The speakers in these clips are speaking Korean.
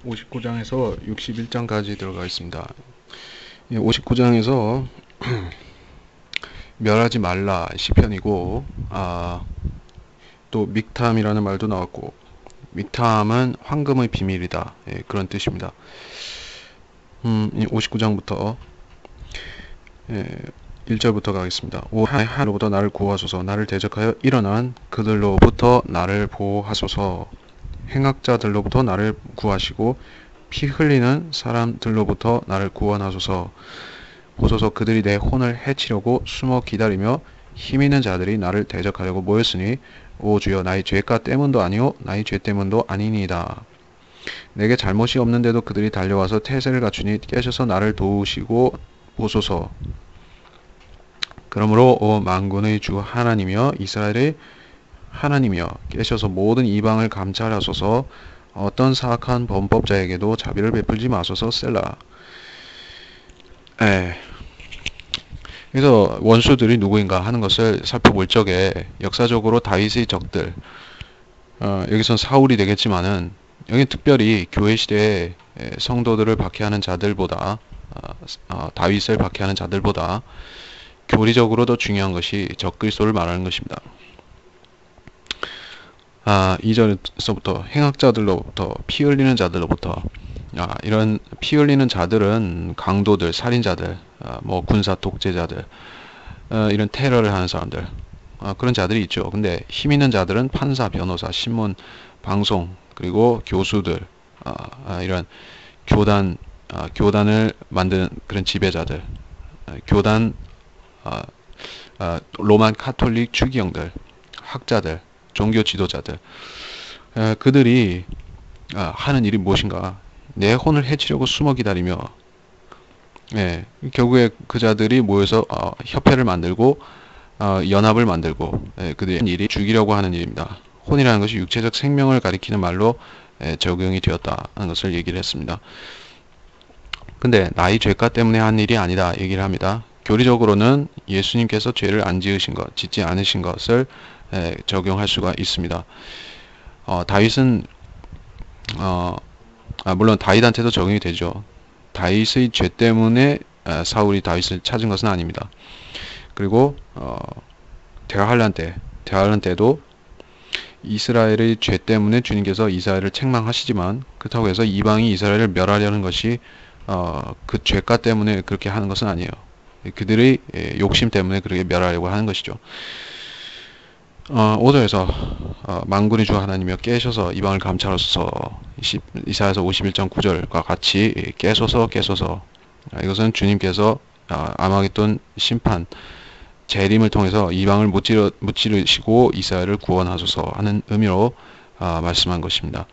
59장에서 61장까지 들어가 있습니다. 59장에서 멸하지 말라 시편이고, 또 믹탐이라는 말도 나왔고, 믹탐은 황금의 비밀이다, 그런 뜻입니다. 59장부터 1절부터 가겠습니다. 오 하나님로부터 나를 구하소서. 나를 대적하여 일어난 그들로부터 나를 보호하소서. 행악자들로부터 나를 구하시고 피 흘리는 사람들로부터 나를 구원하소서. 보소서, 그들이 내 혼을 해치려고 숨어 기다리며 힘있는 자들이 나를 대적하려고 모였으니, 오 주여, 나의 죄가 때문도 아니요 나의 죄 때문도 아니니이다. 내게 잘못이 없는데도 그들이 달려와서 태세를 갖추니 깨셔서 나를 도우시고 보소서. 그러므로 오 만군의 주 하나님이여, 이스라엘의 하나님이여, 깨셔서 모든 이방을 감찰하소서. 어떤 사악한 범법자에게도 자비를 베풀지 마소서. 셀라. 그래서 원수들이 누구인가 하는 것을 살펴볼 적에 역사적으로 다윗의 적들, 여기선 사울이 되겠지만은, 여기 특별히 교회 시대에 성도들을 박해하는 자들보다, 다윗을 박해하는 자들보다 교리적으로 더 중요한 것이 적그리스도를 말하는 것입니다. 2절에서부터 행악자들로부터, 피 흘리는 자들로부터, 이런 피 흘리는 자들은 강도들, 살인자들, 뭐 군사 독재자들, 이런 테러를 하는 사람들, 그런 자들이 있죠. 근데 힘 있는 자들은 판사, 변호사, 신문, 방송, 그리고 교수들, 이런 교단을 만드는 그런 지배자들, 교단, 로만 카톨릭 추기경들, 학자들, 종교 지도자들, 그들이 하는 일이 무엇인가? 내 혼을 해치려고 숨어 기다리며, 결국에 그 자들이 모여서 협회를 만들고 연합을 만들고, 그들의 일이 죽이려고 하는 일입니다. 혼이라는 것이 육체적 생명을 가리키는 말로 적용이 되었다는 것을 얘기를 했습니다. 근데 나의 죄가 때문에 한 일이 아니다 얘기를 합니다. 교리적으로는 예수님께서 죄를 안 지으신 것, 짓지 않으신 것을 적용할 수가 있습니다. 다윗은 물론 다윗한테도 적용이 되죠. 다윗의 죄 때문에 사울이 다윗을 찾은 것은 아닙니다. 그리고 대할란 때도 이스라엘의 죄 때문에 주님께서 이스라엘을 책망하시지만, 그렇다고 해서 이방이 이스라엘을 멸하려는 것이 그 죄가 때문에 그렇게 하는 것은 아니에요. 그들의 욕심 때문에 그렇게 멸하려고 하는 것이죠. 5절에서 만군의 주 하나님이여, 깨셔서 이방을 감찰하소서. 이사야서 51.9절과 같이 깨소서 이것은 주님께서 아마겟돈 심판 재림을 통해서 이방을 무찌르시고 이스라엘을 구원하소서 하는 의미로 말씀한 것입니다.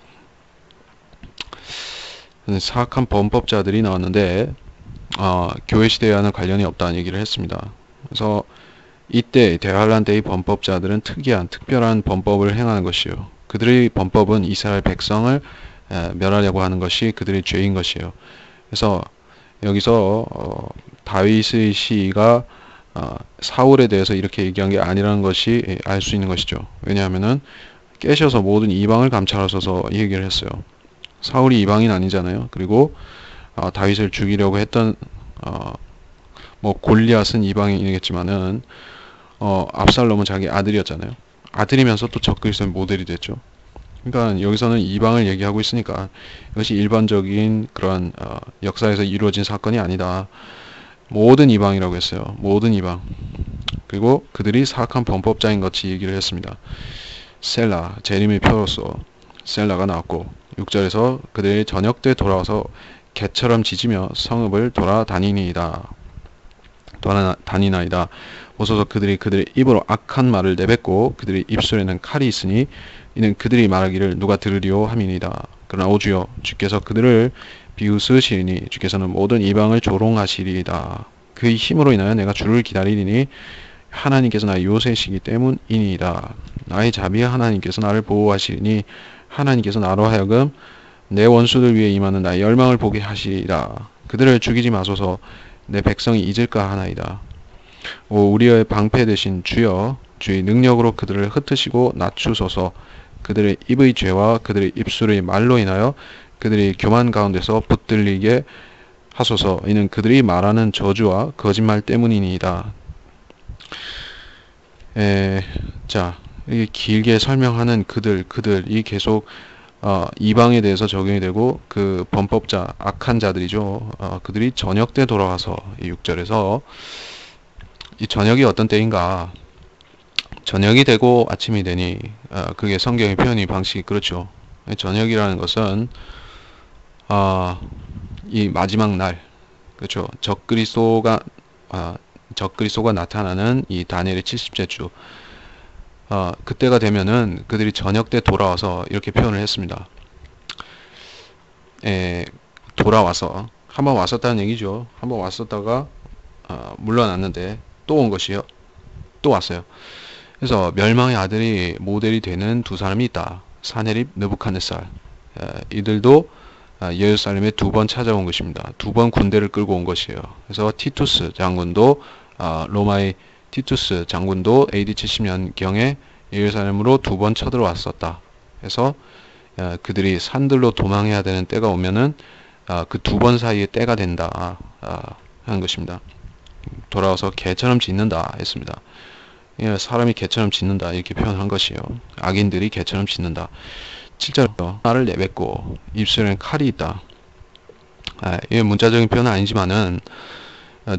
사악한 범법자들이 나왔는데 교회 시대와는 관련이 없다는 얘기를 했습니다. 그래서 이때 대환란 때의 범법자들은 특별한 범법을 행하는 것이요, 그들의 범법은 이스라엘 백성을 멸하려고 하는 것이 그들의 죄인 것이에요. 그래서 여기서 다윗의 시가 사울에 대해서 이렇게 얘기한 게 아니라는 것이 알 수 있는 것이죠. 왜냐하면은 깨셔서 모든 이방을 감찰하소서 이 얘기를 했어요. 사울이 이방인 아니잖아요. 그리고 다윗을 죽이려고 했던 뭐 골리앗은 이방인이겠지만은 압살롬은 자기 아들이었잖아요. 아들이면서 또 적그리스도의 모델이 됐죠. 그러니까 여기서는 이방을 얘기하고 있으니까 이것이 일반적인 그런 역사에서 이루어진 사건이 아니다. 모든 이방이라고 했어요. 모든 이방. 그리고 그들이 사악한 범법자인 것이 얘기를 했습니다. 셀라, 재림의 표로서 셀라가 나왔고, 6절에서 그들이 저녁 때 돌아와서 개처럼 짖으며 성읍을 돌아다니나이다. 보소서, 그들의 입으로 악한 말을 내뱉고 그들의 입술에는 칼이 있으니 이는 그들이 말하기를 누가 들으리오 함이니이다. 그러나 오 주여, 주께서 그들을 비웃으시리니 주께서는 모든 이방을 조롱하시리이다. 그의 힘으로 인하여 내가 주를 기다리리니 하나님께서 나의 요새시기 때문이니이다. 나의 자비의 하나님께서 나를 보호하시리니 하나님께서 나로 하여금 내 원수들 위에 임하는 나의 열망을 보게 하시리라. 그들을 죽이지 마소서. 내 백성이 잊을까 하나이다. 오 우리의 방패 되신 주여, 주의 능력으로 그들을 흩으시고 낮추소서. 그들의 입의 죄와 그들의 입술의 말로 인하여 그들이 교만 가운데서 붙들리게 하소서. 이는 그들이 말하는 저주와 거짓말 때문이니이다. 자, 이게 길게 설명하는 그들이 계속 이방에 대해서 적용이 되고, 그 범법자, 악한 자들이죠. 그들이 저녁 때 돌아와서, 이 6절에서 이 저녁이 어떤 때인가? 저녁이 되고 아침이 되니, 그게 성경의 표현이 방식이 그렇죠. 저녁이라는 것은 이 마지막 날, 그렇죠. 적그리스도가 나타나는 이 다니엘의 70째 주, 그때가 되면은 그들이 저녁 때 돌아와서 이렇게 표현을 했습니다. 돌아와서 한번 왔었다는 얘기죠. 한번 왔었다가 물러났는데 또 온 것이요. 또 왔어요. 그래서 멸망의 아들이 모델이 되는 두 사람이 있다. 사네립, 느부갓네살. 이들도 예루살렘에 두 번 찾아온 것입니다. 두 번 군대를 끌고 온 것이에요. 그래서 티투스 장군도 로마의 티투스 장군도 AD 70년경에 예루살렘으로 두 번 쳐들어왔었다. 그래서 그들이 산들로 도망해야 되는 때가 오면은 그 두 번 사이에 때가 된다 하는 것입니다. 돌아와서 개처럼 짖는다 했습니다. 사람이 개처럼 짖는다 이렇게 표현한 것이요. 악인들이 개처럼 짖는다. 7절 말을 내뱉고 입술에는 칼이 있다. 이게 문자적인 표현은 아니지만은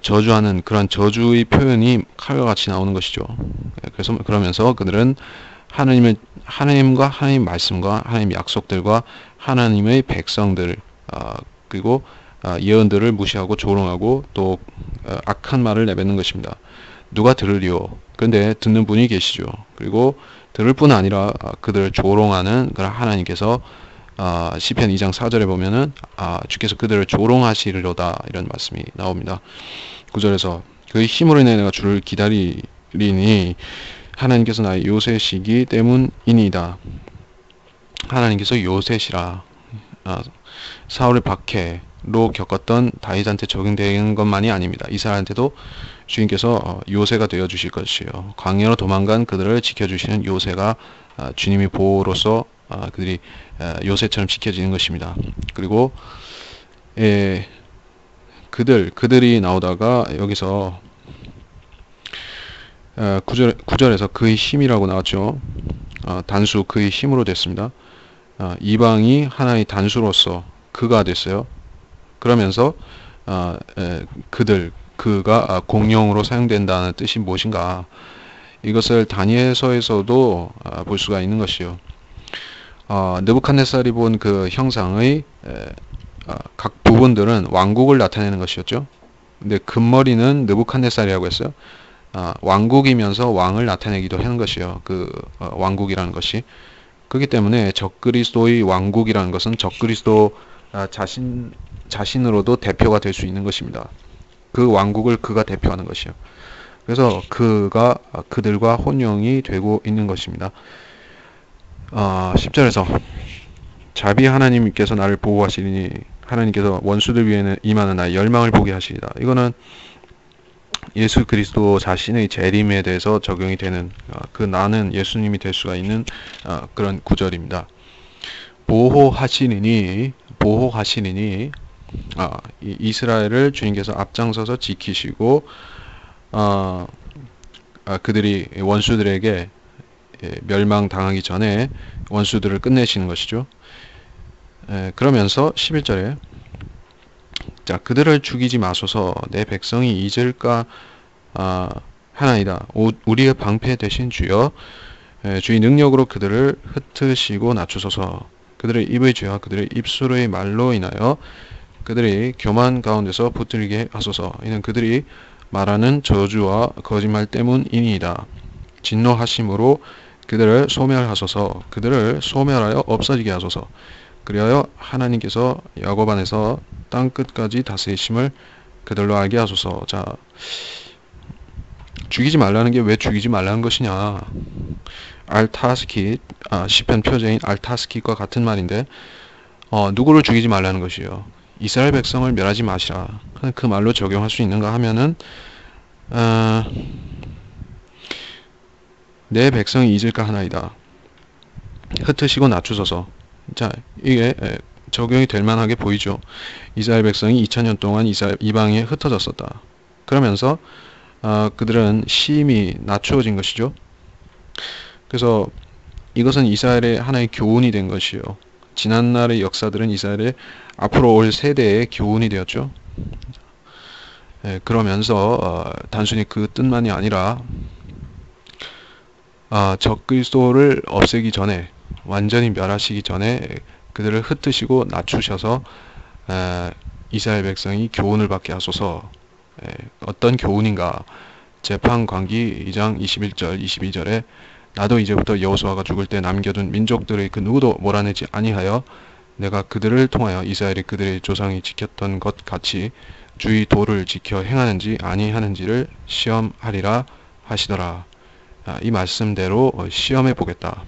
저주하는 그런 저주의 표현이 칼과 같이 나오는 것이죠. 그래서 그러면서 그들은 하나님과 하나님 말씀과 하나님 약속들과 하나님의 백성들 그리고 예언들을 무시하고 조롱하고 또 악한 말을 내뱉는 것입니다. 누가 들으리요? 그런데 듣는 분이 계시죠. 그리고 들을 뿐 아니라 그들을 조롱하는 그런 하나님께서 시편 2장 4절에 보면은 주께서 그들을 조롱하시리로다 이런 말씀이 나옵니다. 9절에서 그의 힘으로 인해 내가 주를 기다리니 하나님께서 나의 요새시기 때문이니이다. 하나님께서 요새시라. 사울의 박해로 겪었던 다윗한테 적용되는 것만이 아닙니다. 이스라엘한테도 주님께서 요새가 되어 주실 것이요. 광야로 도망간 그들을 지켜주시는 요새가 주님의 보호로서 그들이 요새처럼 지켜지는 것입니다. 그리고 그들이 나오다가 여기서 9절에서 그의 힘이라고 나왔죠. 단수 그의 힘으로 됐습니다. 이방이 하나의 단수로서 그가 됐어요. 그러면서 그가 공용으로 사용된다는 뜻이 무엇인가? 이것을 다니엘서에서도 볼 수가 있는 것이요. 느부갓네살이 본 그 형상의 각 부분들은 왕국을 나타내는 것이었죠. 근데 금머리는 느부갓네살이라고 했어요. 왕국이면서 왕을 나타내기도 하는 것이요. 그 왕국이라는 것이. 그렇기 때문에 적그리스도의 왕국이라는 것은 적그리스도 자신으로도 대표가 될 수 있는 것입니다. 그 왕국을 그가 대표하는 것이요. 그래서 그가 그들과 혼용이 되고 있는 것입니다. 10절에서 자비 하나님께서 나를 보호하시리니 하나님께서 원수들 위에는 임하는 나의 열망을 보게 하시리다. 이거는 예수 그리스도 자신의 재림에 대해서 적용이 되는 그 나는 예수님이 될 수가 있는 그런 구절입니다. 보호하시리니 이스라엘을 주님께서 앞장서서 지키시고 그들이 원수들에게 멸망당하기 전에 원수들을 끝내시는 것이죠. 그러면서 11절에 자 그들을 죽이지 마소서 내 백성이 잊을까 하나이다. 우리의 방패 되신 주여 주의 능력으로 그들을 흩으시고 낮추소서. 그들의 입의 죄와 그들의 입술의 말로 인하여 그들이 교만 가운데서 붙들게 하소서. 이는 그들이 말하는 저주와 거짓말 때문이니이다. 진노하심으로 그들을 소멸하소서. 그들을 소멸하여 없어지게 하소서. 그리하여 하나님께서 야곱 안에서 땅 끝까지 다스리심을 그들로 알게 하소서. 자, 죽이지 말라는 게 왜 죽이지 말라는 것이냐? 알타스킷, 시편 표제인 알타스킷과 같은 말인데 누구를 죽이지 말라는 것이요. 이스라엘 백성을 멸하지 마시라. 그 말로 적용할 수 있는가 하면은 내 백성이 잊을까 하나이다. 흩으시고 낮추소서. 자, 이게 적용이 될 만하게 보이죠. 이스라엘 백성이 2000년 동안 이방에 흩어졌었다. 그러면서 그들은 심히 낮추어진 것이죠. 그래서 이것은 이스라엘의 하나의 교훈이 된 것이요. 지난날의 역사들은 이스라엘의 앞으로 올 세대의 교훈이 되었죠. 그러면서 단순히 그 뜻만이 아니라 적그리스도를 없애기 전에, 완전히 멸하시기 전에 그들을 흩으시고 낮추셔서 이스라엘 백성이 교훈을 받게 하소서. 어떤 교훈인가? 재판관기 2장 21절 22절에 나도 이제부터 여호수아가 죽을 때 남겨둔 민족들의 그 누구도 몰아내지 아니하여 내가 그들을 통하여 이스라엘이 그들의 조상이 지켰던 것 같이 주의 도를 지켜 행하는지 아니하는지를 시험하리라 하시더라. 이 말씀대로 시험해 보겠다.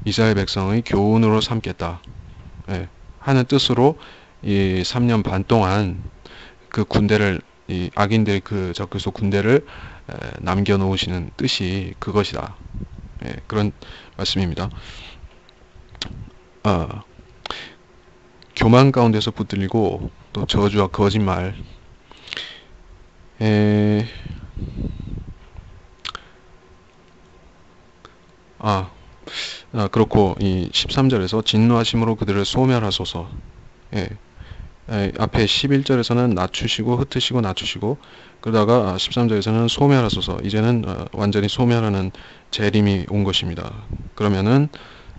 이스라엘 백성의 교훈으로 삼겠다. 하는 뜻으로 이 3년 반 동안 그 군대를, 이 악인들의 그 적그리스도 군대를 남겨놓으시는 뜻이 그것이다. 그런 말씀입니다. 교만 가운데서 붙들리고 또 저주와 거짓말. 그렇고 이 13절에서 진노하심으로 그들을 소멸하소서. 앞에 11절에서는 낮추시고 흩으시고 낮추시고, 그러다가 13절에서는 소멸하소서. 이제는 완전히 소멸하는 재림이 온 것입니다. 그러면은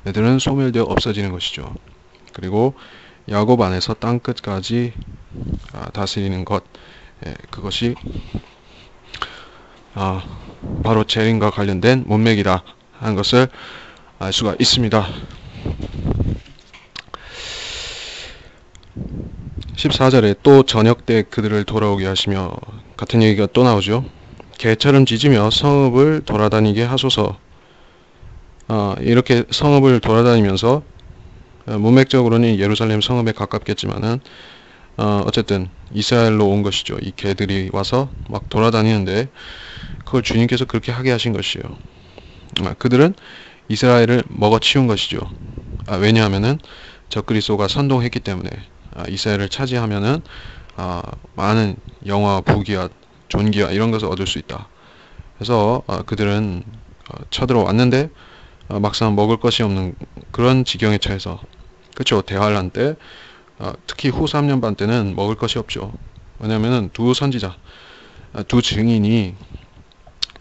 애들은 소멸되어 없어지는 것이죠. 그리고 야곱 안에서 땅 끝까지 다스리는 것, 그것이 바로 재림과 관련된 문맥이다 하는 것을 알 수가 있습니다. 14절에 또 저녁 때 그들을 돌아오게 하시며, 같은 얘기가 또 나오죠. 개처럼 짖으며 성읍을 돌아다니게 하소서. 이렇게 성읍을 돌아다니면서 문맥적으로는 예루살렘 성읍에 가깝겠지만은 어쨌든 이스라엘로 온 것이죠. 이 개들이 와서 막 돌아다니는데 그걸 주님께서 그렇게 하게 하신 것이요. 그들은 이스라엘을 먹어치운 것이죠. 왜냐하면은 적그리스도가 선동했기 때문에 이스라엘을 차지하면은 많은 영화와 부귀와 존귀와 이런 것을 얻을 수 있다. 그래서 그들은 쳐들어왔는데 막상 먹을 것이 없는 그런 지경에 처해서, 그렇죠. 대환란 때 특히 후 3년 반 때는 먹을 것이 없죠. 왜냐하면은 두 선지자, 두 증인이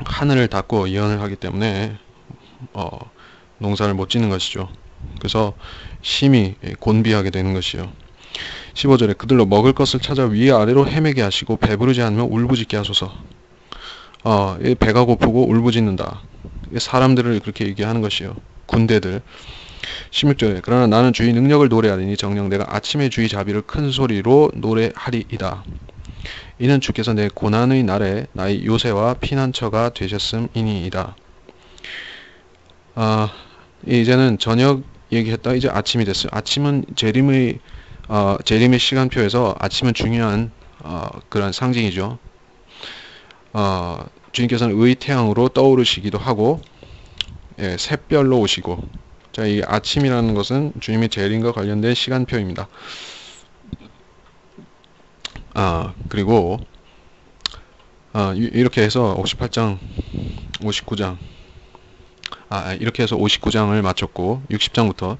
하늘을 닫고 예언을 하기 때문에 농사를 못 짓는 것이죠. 그래서 심히 곤비하게 되는 것이요. 15절에 그들로 먹을 것을 찾아 위아래로 헤매게 하시고 배부르지 않으면 울부짖게 하소서. 배가 고프고 울부짖는다. 사람들을 그렇게 얘기하는 것이요. 군대들. 16절에 그러나 나는 주의 능력을 노래하리니 정녕 내가 아침에 주의 자비를 큰 소리로 노래하리이다. 이는 주께서 내 고난의 날에 나의 요새와 피난처가 되셨음이니이다. 이제는 저녁 얘기했다. 이제 아침이 됐어요. 아침은 재림의 시간표에서 아침은 중요한 그런 상징이죠. 주님께서는 의 태양으로 떠오르시기도 하고, 샛별로 오시고, 자, 이 아침이라는 것은 주님의 재림과 관련된 시간표입니다. 그리고 이렇게 해서 58장, 59장, 이렇게 해서 59장을 마쳤고 60장부터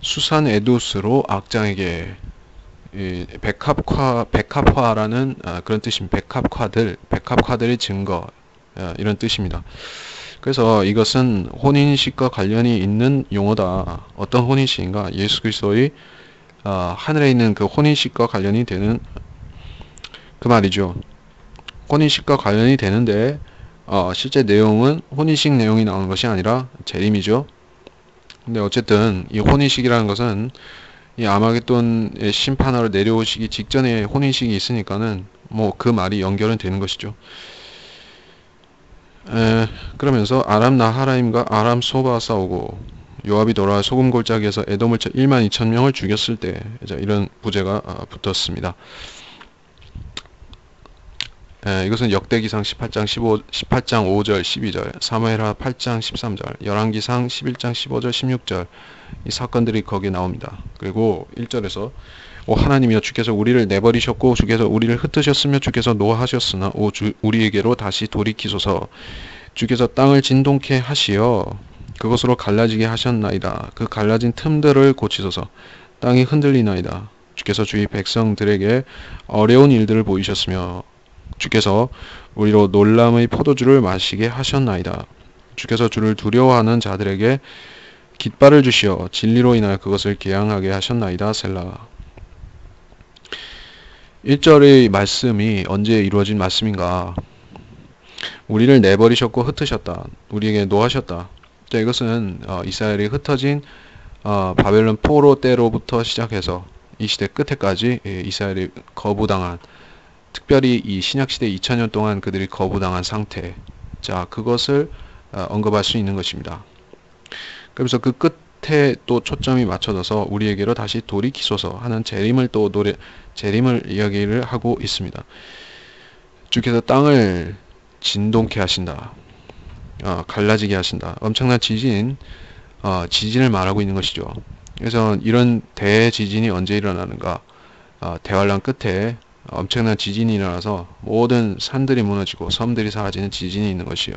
수산 에두스로 악장에게 백합화라는 그런 뜻입니다. 백합화들의 증거, 이런 뜻입니다. 그래서 이것은 혼인식과 관련이 있는 용어다. 어떤 혼인식인가? 예수 그리스도의 하늘에 있는 그 혼인식과 관련이 되는 그 말이죠. 혼인식과 관련이 되는데 실제 내용은 혼인식 내용이 나오는 것이 아니라 재림이죠. 근데 어쨌든 이 혼인식이라는 것은 이 아마겟돈의 심판하러 내려오시기 직전에 혼인식이 있으니까는 뭐 그 말이 연결은 되는 것이죠. 그러면서 아람 나하라임과 아람 소바가 싸우고 요압이 돌아와 소금 골짜기에서 에돔을 쳐 1만 2천 명을 죽였을 때 이런 부제가 붙었습니다. 이것은 역대기상 18장 5절 12절, 사무엘하 8장 13절, 열왕기상 11장 15절 16절, 이 사건들이 거기에 나옵니다. 그리고 1절에서 오 하나님이여 주께서 우리를 내버리셨고 주께서 우리를 흩으셨으며 주께서 노하셨으나 오 우리에게로 다시 돌이키소서. 주께서 땅을 진동케 하시어 그것으로 갈라지게 하셨나이다. 그 갈라진 틈들을 고치소서. 땅이 흔들리나이다. 주께서 주의 백성들에게 어려운 일들을 보이셨으며 주께서 우리로 놀람의 포도주를 마시게 하셨나이다. 주께서 주를 두려워하는 자들에게 깃발을 주시어 진리로 인하여 그것을 계양하게 하셨나이다. 셀라. 1절의 말씀이 언제 이루어진 말씀인가? 우리를 내버리셨고 흩으셨다. 우리에게 노하셨다. 자, 이것은 이스라엘이 흩어진 바벨론 포로 때로부터 시작해서 이 시대 끝에까지 이스라엘이 거부당한, 특별히 이 신약시대 2000년 동안 그들이 거부당한 상태, 자 그것을 언급할 수 있는 것입니다. 그래서 그 끝에 또 초점이 맞춰져서 우리에게로 다시 돌이키소서 하는 재림을 이야기를 하고 있습니다. 주께서 땅을 진동케 하신다. 갈라지게 하신다. 엄청난 지진을 말하고 있는 것이죠. 그래서 이런 대지진이 언제 일어나는가? 대환란 끝에 엄청난 지진이 일어나서 모든 산들이 무너지고 섬들이 사라지는 지진이 있는 것이요.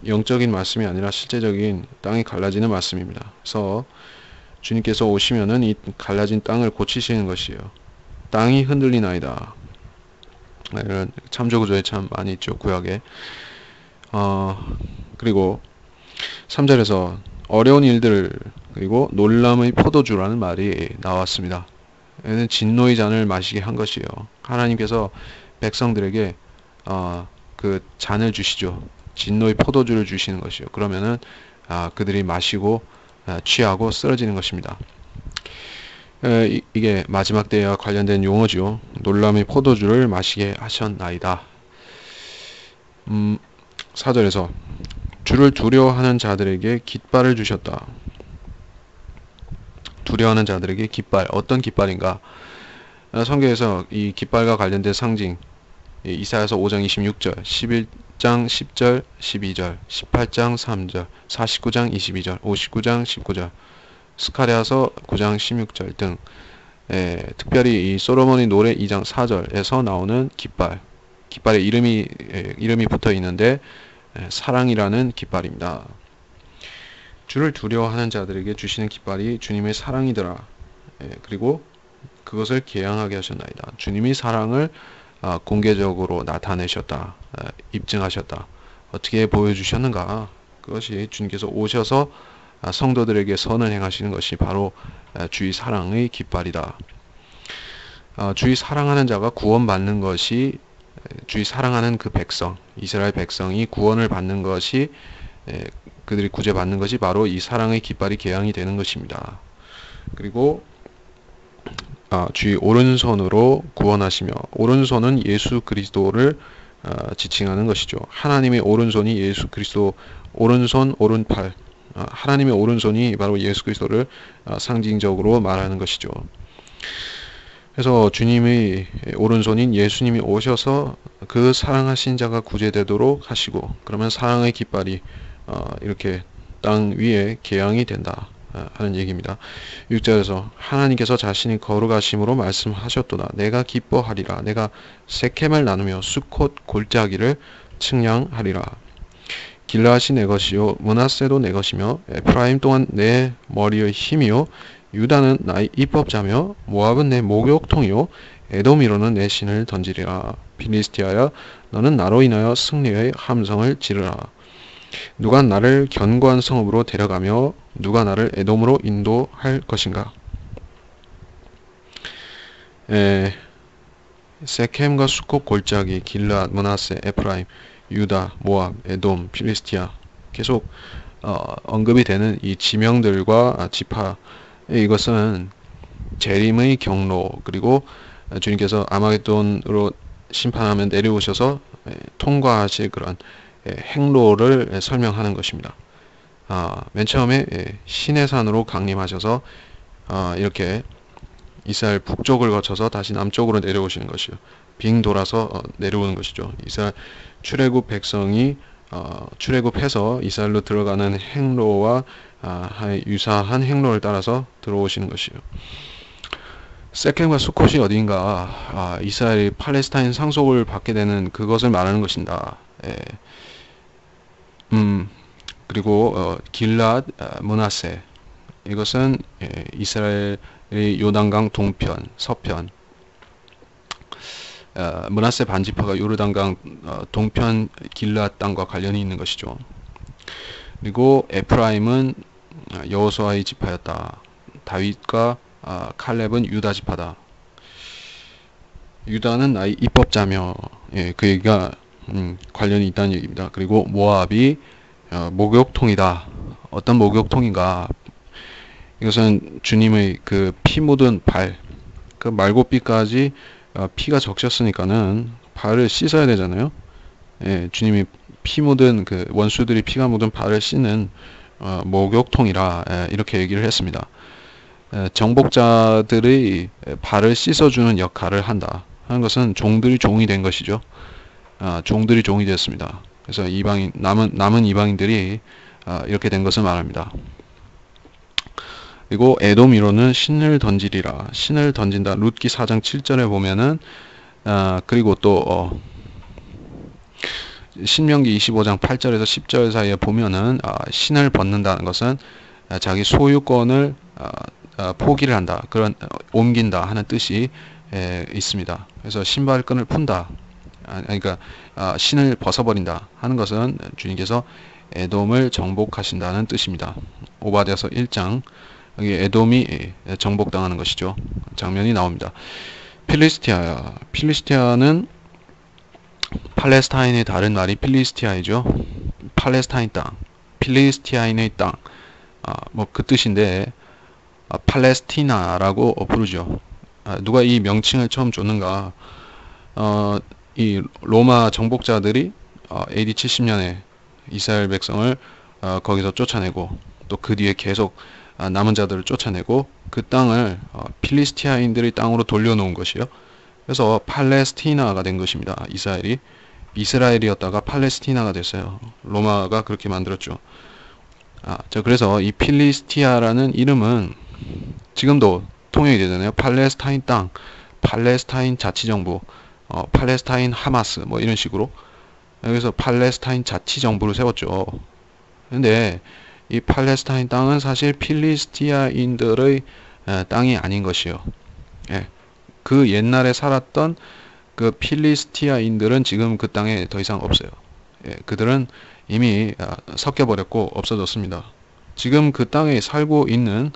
영적인 말씀이 아니라 실제적인 땅이 갈라지는 말씀입니다. 그래서 주님께서 오시면은 이 갈라진 땅을 고치시는 것이요. 땅이 흔들리나이다. 이런 참조구조에 참 많이 있죠, 구약에. 그리고 3절에서 어려운 일들, 그리고 놀람의 포도주라는 말이 나왔습니다. 얘는 진노의 잔을 마시게 한 것이요. 하나님께서 백성들에게 그 잔을 주시죠. 진노의 포도주를 주시는 것이요. 그러면은 그들이 마시고 취하고 쓰러지는 것입니다. 이게 마지막 때와 관련된 용어죠. 놀람의 포도주를 마시게 하셨나이다. 4절에서 주를 두려워하는 자들에게 깃발을 주셨다. 두려워하는 자들에게 깃발, 어떤 깃발인가? 성경에서 이 깃발과 관련된 상징, 이사야서 5장 26절, 11장 10절, 12절, 18장 3절, 49장 22절, 59장 19절, 스가랴서 9장 16절 등, 특별히 이 솔로몬의 노래 2장 4절에서 나오는 깃발에 이름이 붙어 있는데 사랑이라는 깃발입니다. 주를 두려워하는 자들에게 주시는 깃발이 주님의 사랑이더라. 그리고 그것을 계양하게 하셨나이다. 주님이 사랑을 공개적으로 나타내셨다. 입증하셨다. 어떻게 보여주셨는가? 그것이 주님께서 오셔서 성도들에게 선을 행하시는 것이 바로 주의 사랑의 깃발이다. 주의 사랑하는 자가 구원받는 것이, 주의 사랑하는 그 백성, 이스라엘 백성이 구원을 받는 것이, 그들이 구제받는 것이 바로 이 사랑의 깃발이 계양이 되는 것입니다. 그리고 주의 오른손으로 구원하시며, 오른손은 예수 그리스도를 지칭하는 것이죠. 하나님의 오른손이 예수 그리스도, 오른손, 오른팔, 하나님의 오른손이 바로 예수 그리스도를 상징적으로 말하는 것이죠. 그래서 주님의 오른손인 예수님이 오셔서 그 사랑하신 자가 구제되도록 하시고, 그러면 사랑의 깃발이 이렇게 땅 위에 계양이 된다 하는 얘기입니다. 6절에서 하나님께서 자신이 거룩하심으로 말씀하셨도다. 내가 기뻐하리라. 내가 세켐을 나누며 수콧 골짜기를 측량하리라. 길라앗이 내 것이요 므낫세도 내 것이며 에프라임 또한 내 머리의 힘이요 유다는 나의 입법자며 모압은 내 목욕통이요 에돔이로는 내 신을 던지리라. 필리스티아야 너는 나로 인하여 승리의 함성을 지르라. 누가 나를 견고한 성읍으로 데려가며 누가 나를 에돔으로 인도할 것인가? 세켐과 수콧 골짜기, 길르앗, 므낫세, 에프라임, 유다, 모압, 에돔, 필리스티아, 계속 언급이 되는 이 지명들과 지파, 이것은 재림의 경로, 그리고 주님께서 아마겟돈으로 심판하면 내려오셔서 통과하실 그런 행로를 설명하는 것입니다. 맨 처음에 시내산으로 강림하셔서 이렇게 이스라엘 북쪽을 거쳐서 다시 남쪽으로 내려오시는 것이요. 빙 돌아서 내려오는 것이죠. 이스라엘 출애굽 백성이 출애굽해서 이스라엘로 들어가는 행로와 유사한 행로를 따라서 들어오시는 것이요. 세켐과 수콧이 어디인가? 이스라엘이 팔레스타인 상속을 받게 되는 그것을 말하는 것입니다. 예. 그리고 길랏, 므낫세, 이것은 이스라엘의 요단강 동편, 서편, 므낫세 반지파가 요르단강 동편 길랏 땅과 관련이 있는 것이죠. 그리고 에프라임은 여호수아의 지파였다. 다윗과 칼렙은 유다 지파다. 유다는 나의 입법자며, 그 얘기가 관련이 있다는 얘기입니다. 그리고 모압이 목욕통이다. 어떤 목욕통인가? 이것은 주님의 그 피 묻은 발, 그 말굽비까지 피가 적셨으니까는 발을 씻어야 되잖아요. 주님이 피 묻은 그 원수들이 피가 묻은 발을 씻는 목욕통이라 이렇게 얘기를 했습니다. 정복자들의 발을 씻어주는 역할을 한다 하는 것은 종들이 종이 된 것이죠. 종들이 종이 되었습니다. 그래서 남은 이방인들이 이렇게 된 것을 말합니다. 그리고 에돔이로는 신을 던지리라. 신을 던진다. 룻기 4장 7절에 보면은 그리고 또 신명기 25장 8절에서 10절 사이에 보면은 신을 벗는다는 것은 자기 소유권을 포기를 한다. 그런 옮긴다 하는 뜻이 있습니다. 그래서 신발끈을 푼다. 그러니까 신을 벗어버린다 하는 것은 주님께서 에돔을 정복하신다는 뜻입니다. 오바댜서 1장 여기 에돔이 정복당하는 것이죠. 장면이 나옵니다. 필리스티아는 팔레스타인의 다른 말이 필리스티아이죠. 팔레스타인 땅, 필리스티아인의 땅, 뭐 그 뜻인데 팔레스티나라고 부르죠. 누가 이 명칭을 처음 줬는가? 이 로마 정복자들이 AD 70년에 이스라엘 백성을 거기서 쫓아내고 또 그 뒤에 계속 남은 자들을 쫓아내고 그 땅을 필리스티아인들의 땅으로 돌려놓은 것이요. 그래서 팔레스티나가 된 것입니다. 이스라엘이었다가 팔레스티나가 됐어요. 로마가 그렇게 만들었죠. 그래서 이 필리스티아라는 이름은 지금도 통용이 되잖아요. 팔레스타인 땅, 팔레스타인 자치정부, 팔레스타인 하마스 뭐 이런 식으로. 그래서 팔레스타인 자치정부를 세웠죠. 근데 이 팔레스타인 땅은 사실 필리스티아인들의 땅이 아닌 것이요. 그 옛날에 살았던 그 필리스티아인들은 지금 그 땅에 더 이상 없어요. 그들은 이미 섞여버렸고 없어졌습니다. 지금 그 땅에 살고 있는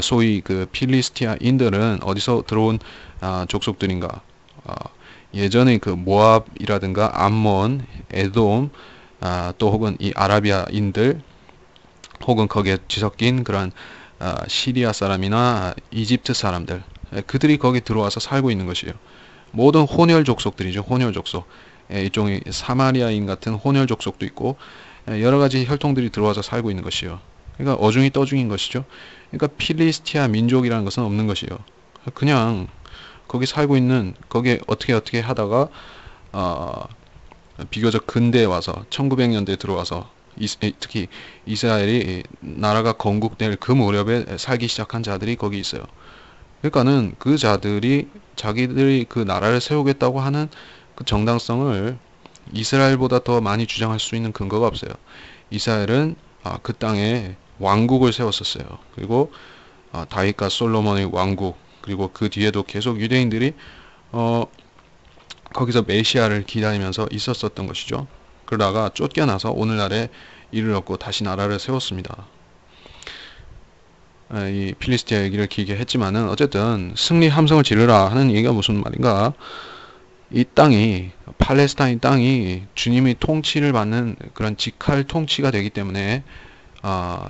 소위 그 필리스티아인들은 어디서 들어온 족속들인가? 예전에 그 모압이라든가 암몬, 에돔, 또 혹은 이 아라비아인들 혹은 거기에 뒤섞인 그런 시리아 사람이나 이집트 사람들, 그들이 거기 들어와서 살고 있는 것이에요. 모든 혼혈 족속들이죠. 혼혈 족속. 이쪽에 사마리아인 같은 혼혈 족속도 있고 여러 가지 혈통들이 들어와서 살고 있는 것이요. 그러니까 어중이 떠중인 것이죠. 그러니까 필리스티아 민족이라는 것은 없는 것이요. 그냥 거기 살고 있는, 거기에 어떻게 하다가 비교적 근대에 와서 1900년대에 들어와서 특히 이스라엘이 나라가 건국될 그 무렵에 살기 시작한 자들이 거기 있어요. 그러니까는 그 자들이 자기들이 그 나라를 세우겠다고 하는 그 정당성을 이스라엘보다 더 많이 주장할 수 있는 근거가 없어요. 이스라엘은 그 땅에 왕국을 세웠었어요. 그리고 다윗과 솔로몬의 왕국, 그리고 그 뒤에도 계속 유대인들이 거기서 메시아를 기다리면서 있었었던 것이죠. 그러다가 쫓겨나서 오늘날에 이르렀고 다시 나라를 세웠습니다. 이 필리스티아 얘기를 길게 했지만은 어쨌든 승리 함성을 지르라 하는 얘기가 무슨 말인가? 이 땅이, 팔레스타인 땅이 주님의 통치를 받는 그런 직할 통치가 되기 때문에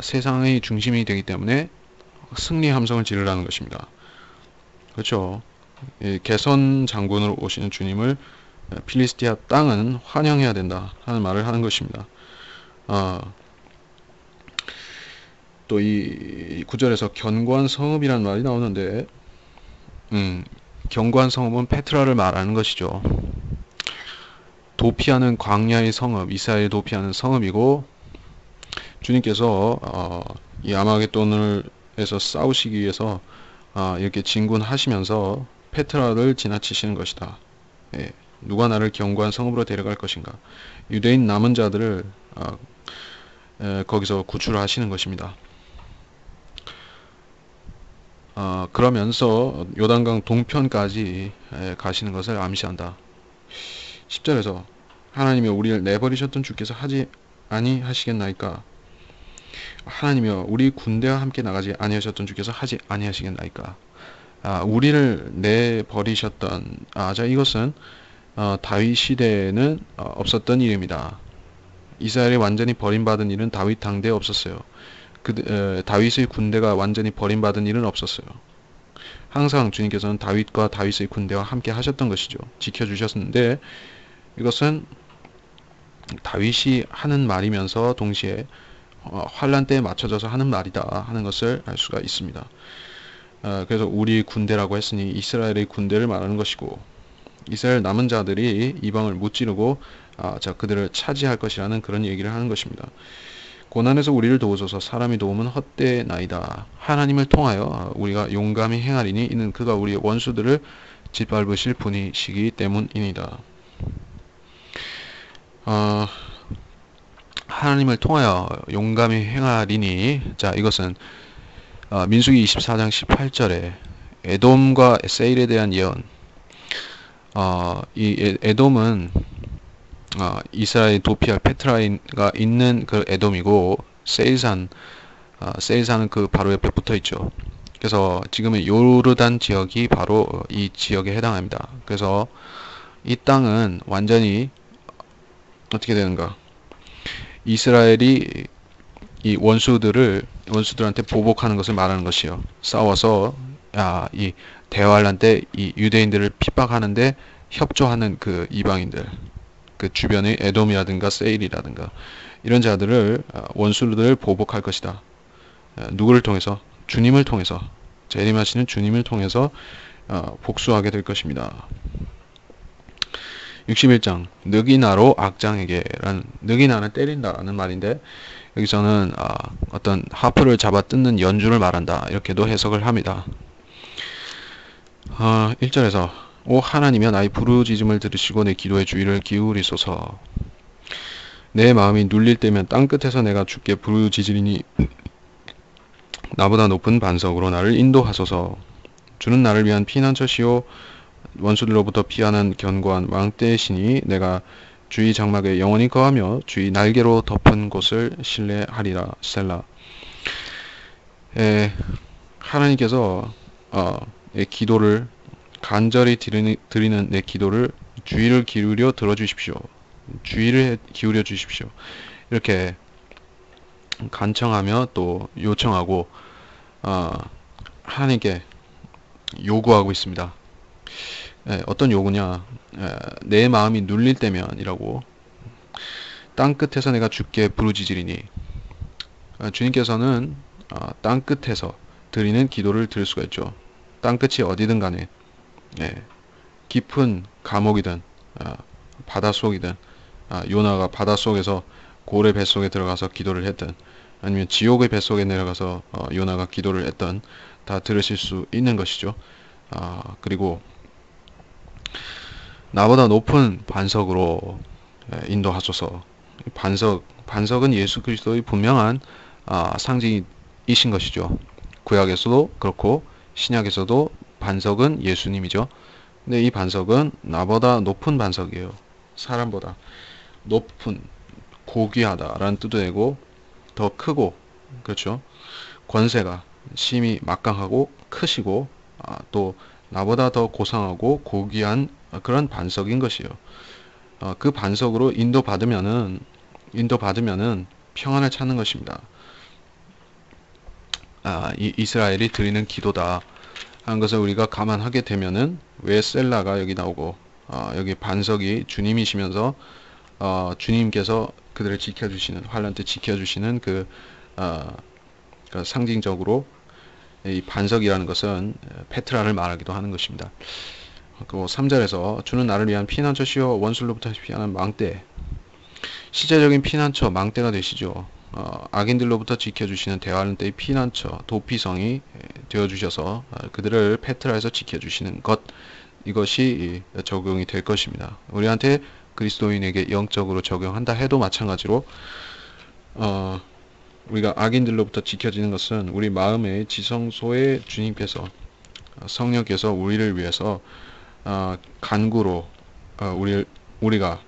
세상의 중심이 되기 때문에 승리 함성을 지르라는 것입니다. 그렇죠. 개선 장군으로 오시는 주님을 필리스티아 땅은 환영해야 된다 하는 말을 하는 것입니다. 또 이 구절에서 견고한 성읍이라는 말이 나오는데 견고한 성읍은 페트라를 말하는 것이죠. 도피하는 광야의 성읍, 이스라엘 도피하는 성읍이고 주님께서 이 아마겟돈에서 싸우시기 위해서 이렇게 진군하시면서 페트라를 지나치시는 것이다. 예, 누가 나를 견고한 성읍으로 데려갈 것인가? 유대인 남은 자들을 거기서 구출하시는 것입니다. 그러면서 요단강 동편까지 가시는 것을 암시한다. 10절에서 하나님이여 우리를 내버리셨던 주께서 하지 아니하시겠나이까? 하나님이여 우리 군대와 함께 나가지 아니하셨던 주께서 하지 아니하시겠나이까? 우리를 내버리셨던 자 이것은 다윗 시대에는 없었던 일입니다. 이스라엘이 완전히 버림받은 일은 다윗 당대에 없었어요. 다윗의 군대가 완전히 버림받은 일은 없었어요. 항상 주님께서는 다윗과 다윗의 군대와 함께 하셨던 것이죠. 지켜주셨는데 이것은 다윗이 하는 말이면서 동시에 환란 때에 맞춰져서 하는 말이다 하는 것을 알 수가 있습니다. 그래서 우리 군대라고 했으니 이스라엘의 군대를 말하는 것이고 이스라엘 남은 자들이 이방을 무찌르고 그들을 차지할 것이라는 그런 얘기를 하는 것입니다. 고난에서 우리를 도우소서. 사람이 도움은 헛되나이다. 하나님을 통하여 우리가 용감히 행하리니 이는 그가 우리의 원수들을 짓밟으실 분이시기 때문이니다. 하나님을 통하여 용감히 행하리니 이것은 민수기 24장 18절에 에돔과 세일에 대한 예언. 이 에돔은 이스라엘 도피할 페트라가 있는 그 에돔이고 세일산은 그 바로 옆에 붙어 있죠. 그래서 지금의 요르단 지역이 바로 이 지역에 해당합니다. 그래서 이 땅은 완전히 어떻게 되는가? 이스라엘이 이 원수들한테 보복하는 것을 말하는 것이요. 싸워서 이 대환란 때 이 유대인들을 핍박하는데 협조하는 그 이방인들, 그 주변의 에돔이라든가 세일이라든가 이런 자들을 원수들을 보복할 것이다. 누구를 통해서? 주님을 통해서, 재림하시는 주님을 통해서 복수하게 될 것입니다. 61장 느기나로 악장에게라는, 느기나는 때린다라는 말인데 여기서는 어떤 하프를 잡아 뜯는 연주를 말한다 이렇게도 해석을 합니다. 1절에서 오 하나님이여 나의 부르짖음을 들으시고 내 기도의 주의를 기울이소서. 내 마음이 눌릴 때면 땅끝에서 내가 주께 부르짖으리니 나보다 높은 반석으로 나를 인도하소서. 주는 나를 위한 피난처시요 원수들로부터 피하는 견고한 망대시니 내가 주의 장막에 영원히 거하며 주의 날개로 덮은 곳을 신뢰하리라. 셀라. 하나님께서 기도를 간절히 드리는 내 기도를 주의를 기울여 들어주십시오. 주의를 기울여 주십시오. 이렇게 간청하며 또 요청하고 하나님께 요구하고 있습니다. 어떤 요구냐? 내 마음이 눌릴 때면이라고. 땅끝에서 내가 주께 부르짖으리니. 주님께서는 땅끝에서 드리는 기도를 들을 수가 있죠. 땅끝이 어디든 간에 깊은 감옥이든 바닷속이든 요나가 바닷속에서 고래 뱃속에 들어가서 기도를 했든 아니면 지옥의 뱃속에 내려가서 요나가 기도를 했든 다 들으실 수 있는 것이죠. 그리고 나보다 높은 반석으로 인도하소서. 반석은 예수 그리스도의 분명한 상징이신 것이죠. 구약에서도 그렇고 신약에서도 반석은 예수님이죠. 근데 이 반석은 나보다 높은 반석이에요. 사람보다 높은, 고귀하다라는 뜻도 되고 더 크고, 그렇죠. 권세가 심히 막강하고 크시고 또 나보다 더 고상하고 고귀한 그런 반석인 것이에요. 그 반석으로 인도받으면은 평안을 찾는 것입니다. 이스라엘이 드리는 기도다 하는 것을 우리가 감안하게 되면은 왜 셀라가 여기 나오고 여기 반석이 주님이시면서 주님께서 그들을 지켜주시는, 환란 때 지켜주시는 그 상징적으로 이 반석이라는 것은 페트라를 말하기도 하는 것입니다. 그리고 3절에서 주는 나를 위한 피난처시요 원수로부터 피하는 망대. 실제적인 피난처, 망대가 되시죠. 악인들로부터 지켜주시는 대환란 때의 피난처, 도피성이 되어주셔서 그들을 페트라에서 지켜주시는 것, 이것이 적용이 될 것입니다. 우리한테 그리스도인에게 영적으로 적용한다 해도 마찬가지로 우리가 악인들로부터 지켜지는 것은 우리 마음의 지성소에 주님께서 성령께서 우리를 위해서 간구로 우리가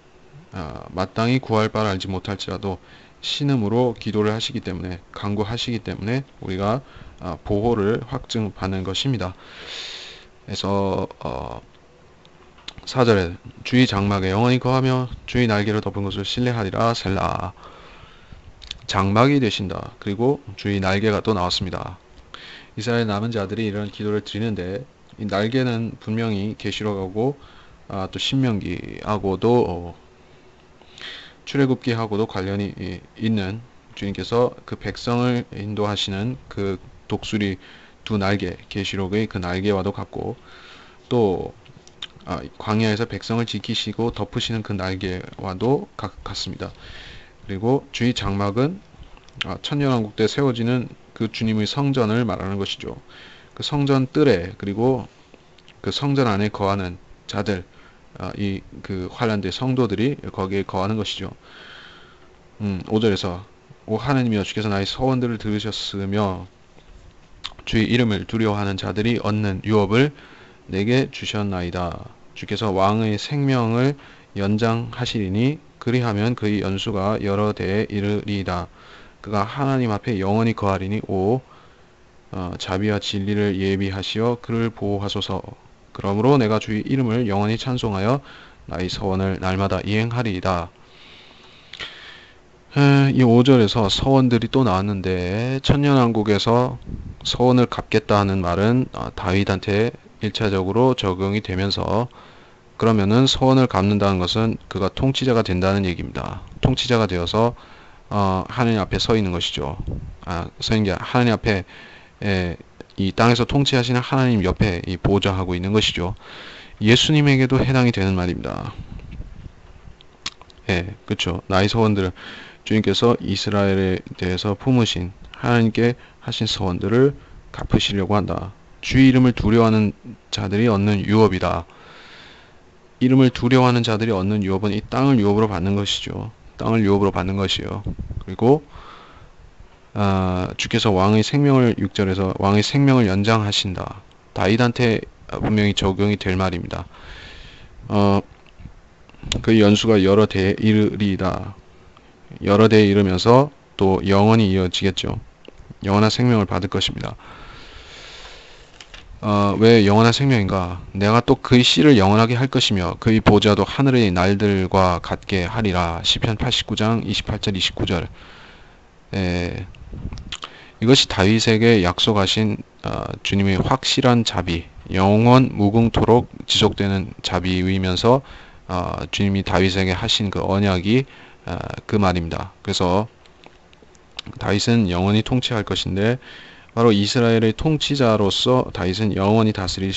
마땅히 구할 바를 알지 못할지라도 신음으로 기도를 하시기 때문에 간구하시기 때문에 우리가 보호를 확증받는 것입니다. 그래서 4절에 주의 장막에 영원히 거하며 주의 날개로 덮은 것을 신뢰하리라 셀라. 장막이 되신다. 그리고 주의 날개가 또 나왔습니다. 이스라엘 남은 자들이 이런 기도를 드리는데 이 날개는 분명히 계시록하고 또 신명기하고도 출애굽기하고도 관련이 있는 주님께서 그 백성을 인도하시는 그 독수리 두 날개, 계시록의 그 날개와도 같고 또 광야에서 백성을 지키시고 덮으시는 그 날개와도 같습니다. 그리고 주의 장막은 천년왕국 때 세워지는 그 주님의 성전을 말하는 것이죠. 그 성전 뜰에 그리고 그 성전 안에 거하는 자들, 이 그 환란대 성도들이 거기에 거하는 것이죠. 5절에서 오 하나님이여 주께서 나의 서원들을 들으셨으며 주의 이름을 두려워하는 자들이 얻는 유업을 내게 주셨나이다. 주께서 왕의 생명을 연장하시리니 그리하면 그의 연수가 여러 대에 이르리이다. 그가 하나님 앞에 영원히 거하리니 오 자비와 진리를 예비하시어 그를 보호하소서. 그러므로 내가 주의 이름을 영원히 찬송하여 나의 서원을 날마다 이행하리이다. 이 5절에서 서원들이 또 나왔는데 천년왕국에서 서원을 갚겠다 하는 말은 다윗한테 1차적으로 적용이 되면서 그러면은 서원을 갚는다는 것은 그가 통치자가 된다는 얘기입니다. 통치자가 되어서 하나님 앞에 서 있는 것이죠. 서 있는 게 하나님 앞에 이 땅에서 통치하시는 하나님 옆에 보좌하고 있는 것이죠. 예수님에게도 해당이 되는 말입니다. 그렇죠. 나의 서원들 주님께서 이스라엘에 대해서 품으신 하나님께 하신 서원들을 갚으시려고 한다. 주의 이름을 두려워하는 자들이 얻는 유업이다. 이름을 두려워하는 자들이 얻는 유업은 이 땅을 유업으로 받는 것이죠. 땅을 유업으로 받는 것이요. 그리고 주께서 왕의 생명을 6절에서 왕의 생명을 연장하신다. 다윗한테 분명히 적용이 될 말입니다. 그 연수가 여러 대에 이르리이다. 여러 대에 이르면서 또 영원히 이어지겠죠. 영원한 생명을 받을 것입니다. 왜 영원한 생명인가? 내가 또 그의 씨를 영원하게 할 것이며 그의 보좌도 하늘의 날들과 같게 하리라. 시편 89장 28절 29절. 이것이 다윗에게 약속하신 주님의 확실한 자비, 영원 무궁토록 지속되는 자비이면서 주님이 다윗에게 하신 그 언약이 그 말입니다. 그래서 다윗은 영원히 통치할 것인데 바로 이스라엘의 통치자로서 다윗은 영원히 다스릴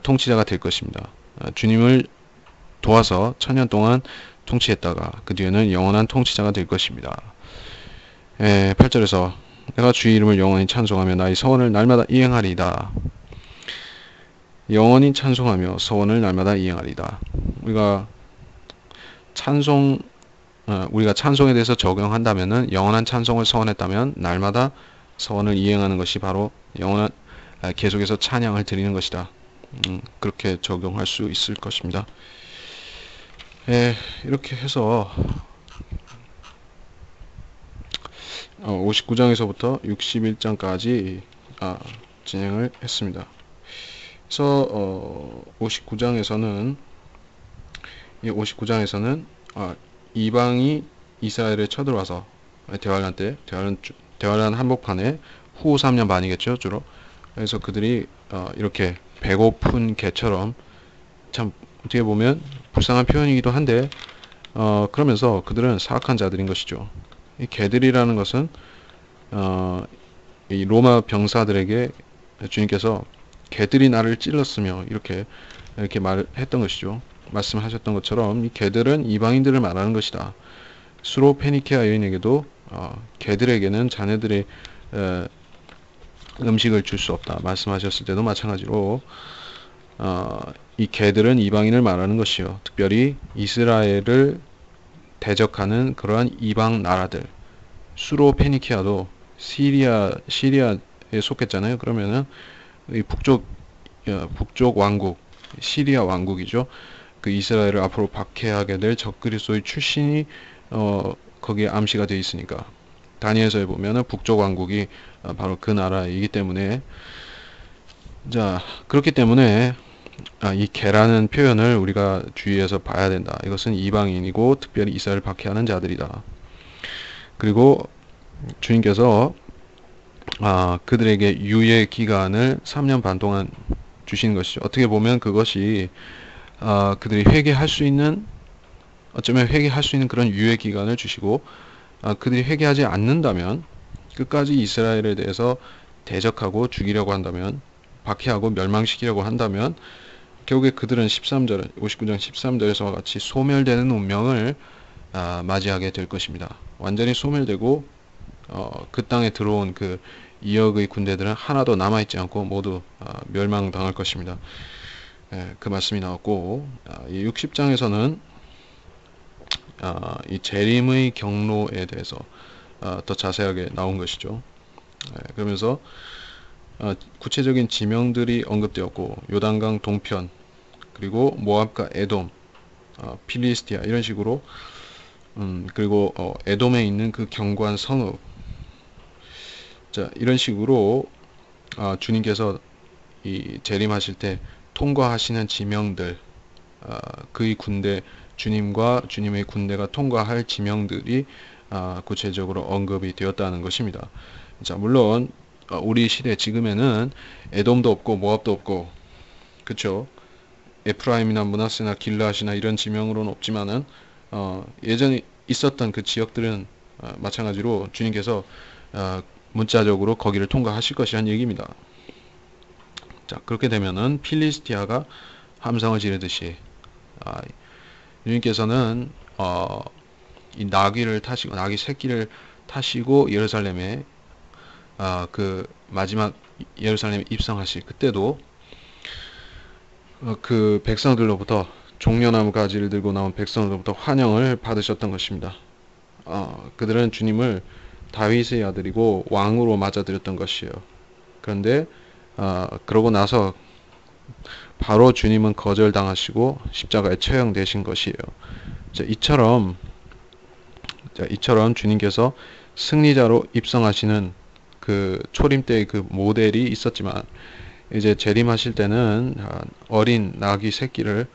통치자가 될 것입니다. 주님을 도와서 천년 동안 통치했다가 그 뒤에는 영원한 통치자가 될 것입니다. 8절에서 내가 주의 이름을 영원히 찬송하며 나의 서원을 날마다 이행하리이다. 영원히 찬송하며 서원을 날마다 이행하리이다. 우리가 찬송에 대해서 적용한다면은 영원한 찬송을 서원했다면 날마다 서원을 이행하는 것이 바로 영원한 계속해서 찬양을 드리는 것이다. 그렇게 적용할 수 있을 것입니다. 이렇게 해서 59장에서부터 61장까지 진행을 했습니다. 그래서 59장에서는 이방이 이스라엘에 쳐들어와서 대환란 때 대환란 한복판에 후 3년 반이겠죠, 주로. 그래서 그들이 이렇게 배고픈 개처럼, 참 어떻게 보면 불쌍한 표현이기도 한데 그러면서 그들은 사악한 자들인 것이죠. 이 개들이라는 것은 이 로마 병사들에게 주님께서 개들이 나를 찔렀으며 이렇게 말했던 것이죠. 말씀하셨던 것처럼 이 개들은 이방인들을 말하는 것이다. 수로페니케아 여인에게도 개들에게는 자네들의 음식을 줄 수 없다 말씀하셨을 때도 마찬가지로 이 개들은 이방인을 말하는 것이요. 특별히 이스라엘을 대적하는 그러한 이방 나라들. 수로페니키아도 시리아에 속했잖아요. 그러면은 이 북쪽 왕국, 시리아 왕국이죠. 그 이스라엘을 앞으로 박해하게 될 적그리스도의 출신이 거기에 암시가 되어 있으니까 다니엘서에 보면은 북쪽 왕국이 바로 그 나라이기 때문에 자 그렇기 때문에 이 개라는 표현을 우리가 주의해서 봐야 된다. 이것은 이방인이고 특별히 이스라엘을 박해하는 자들이다. 그리고 주님께서 그들에게 유예 기간을 3년 반 동안 주신 것이죠. 어떻게 보면 그것이 그들이 회개할 수 있는 어쩌면 회개할 수 있는 그런 유예 기간을 주시고 그들이 회개하지 않는다면 끝까지 이스라엘에 대해서 대적하고 죽이려고 한다면 박해하고 멸망시키려고 한다면 결국에 그들은 13절 59장 13절에서와 같이 소멸되는 운명을 맞이하게 될 것입니다. 완전히 소멸되고 그 땅에 들어온 그 이역의 군대들은 하나도 남아있지 않고 모두 멸망당할 것입니다. 그 말씀이 나왔고 이 60장에서는 이 재림의 경로에 대해서 더 자세하게 나온 것이죠. 그러면서 구체적인 지명들이 언급되었고 요단강 동편 그리고 모압과 에돔, 필리스티아 이런 식으로 그리고 에돔에 있는 그 견고한 성읍 자 이런 식으로 주님께서 이 재림하실 때 통과하시는 지명들 그의 군대 주님과 주님의 군대가 통과할 지명들이 구체적으로 언급이 되었다는 것입니다. 자 물론 우리 시대 지금에는 에돔도 없고 모압도 없고 그쵸 에프라임이나 므낫세나 길르앗이나 이런 지명으로는 없지만은 예전에 있었던 그 지역들은 마찬가지로 주님께서 문자적으로 거기를 통과하실 것이란 얘기입니다. 자 그렇게 되면은 필리스티아가 함성을 지르듯이 주님께서는 이 나귀를 타시고 나귀 새끼를 타시고 예루살렘에 그 마지막 예루살렘에 입성하실 그때도 그 백성들로부터 종려나무 가지를 들고 나온 백성들로부터 환영을 받으셨던 것입니다. 그들은 주님을 다윗의 아들이고 왕으로 맞아들였던 것이에요. 그런데 그러고 나서 바로 주님은 거절당하시고 십자가에 처형되신 것이에요. 자, 이처럼 주님께서 승리자로 입성하시는 그 초림 때의 그 모델이 있었지만 이제 재림하실 때는 어린 나귀 새끼를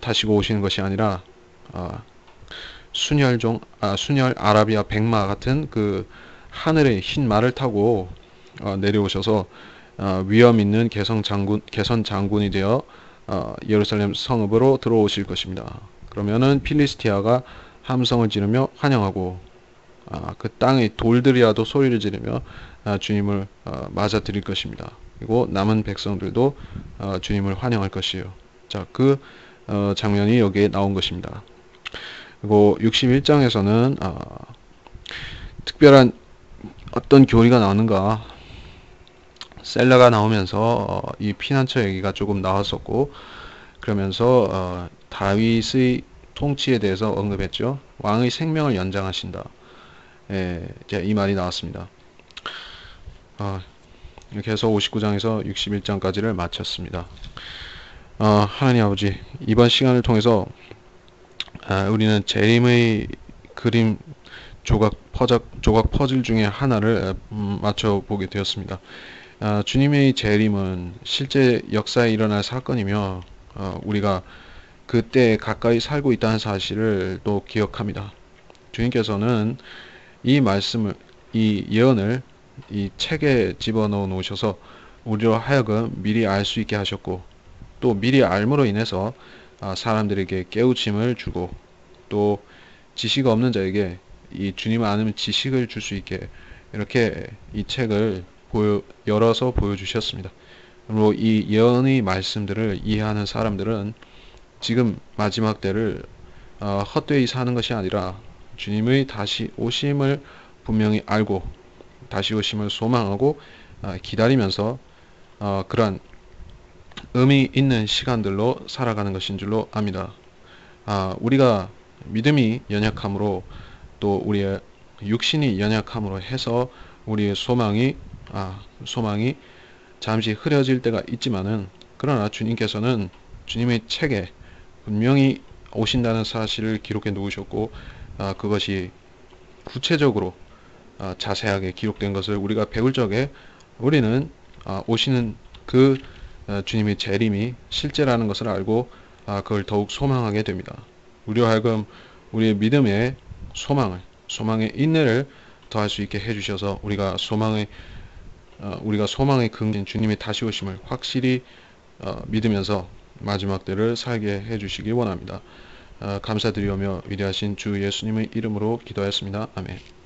타시고 오시는 것이 아니라 순혈 아라비아 백마 같은 그 하늘의 흰 말을 타고 내려오셔서 위엄 있는 개선 장군이 되어 예루살렘 성읍으로 들어오실 것입니다. 그러면은 필리스티아가 함성을 지르며 환영하고 그 땅의 돌들이라도 소리를 지르며 주님을 맞아 드릴 것입니다. 그리고 남은 백성들도 주님을 환영할 것이에요. 자, 그 장면이 여기에 나온 것입니다. 그리고 61장에서는 특별한 어떤 교리가 나오는가 셀라가 나오면서 이 피난처 얘기가 조금 나왔었고 그러면서 다윗의 통치에 대해서 언급했죠. 왕의 생명을 연장하신다. 이 말이 나왔습니다. 이렇게 해서 59장에서 61장까지를 마쳤습니다. 하나님 아버지 이번 시간을 통해서 우리는 재림의 그림 조각 퍼즐 중에 하나를 맞춰보게 되었습니다. 주님의 재림은 실제 역사에 일어날 사건이며 우리가 그때 가까이 살고 있다는 사실을 또 기억합니다. 주님께서는 이 말씀을 이 예언을 이 책에 집어넣어 놓으셔서 우리로 하여금 미리 알 수 있게 하셨고 또 미리 알므로 인해서 사람들에게 깨우침을 주고 또 지식 없는 자에게 이 주님을 아는 지식을 줄 수 있게 이렇게 이 책을 열어서 보여주셨습니다. 그리고 이 예언의 말씀들을 이해하는 사람들은 지금 마지막 때를 헛되이 사는 것이 아니라 주님의 다시 오심을 분명히 알고 다시 오심을 소망하고 기다리면서 그러한 의미 있는 시간들로 살아가는 것인 줄로 압니다. 우리가 믿음이 연약함으로 또 우리의 육신이 연약함으로 해서 우리의 소망이 잠시 흐려질 때가 있지만은, 그러나 주님께서는 주님의 책에 분명히 오신다는 사실을 기록해 놓으셨고 그것이 구체적으로 자세하게 기록된 것을 우리가 배울 적에 우리는 오시는 그 주님의 재림이 실제라는 것을 알고 그걸 더욱 소망하게 됩니다. 우리로 하여금 우리의 믿음의 소망의 인내를 더할 수 있게 해주셔서 우리가 소망의 근거인 주님의 다시 오심을 확실히 믿으면서 마지막 때를 살게 해주시기 원합니다. 감사드리오며 위대하신 주 예수님의 이름으로 기도하였습니다. 아멘.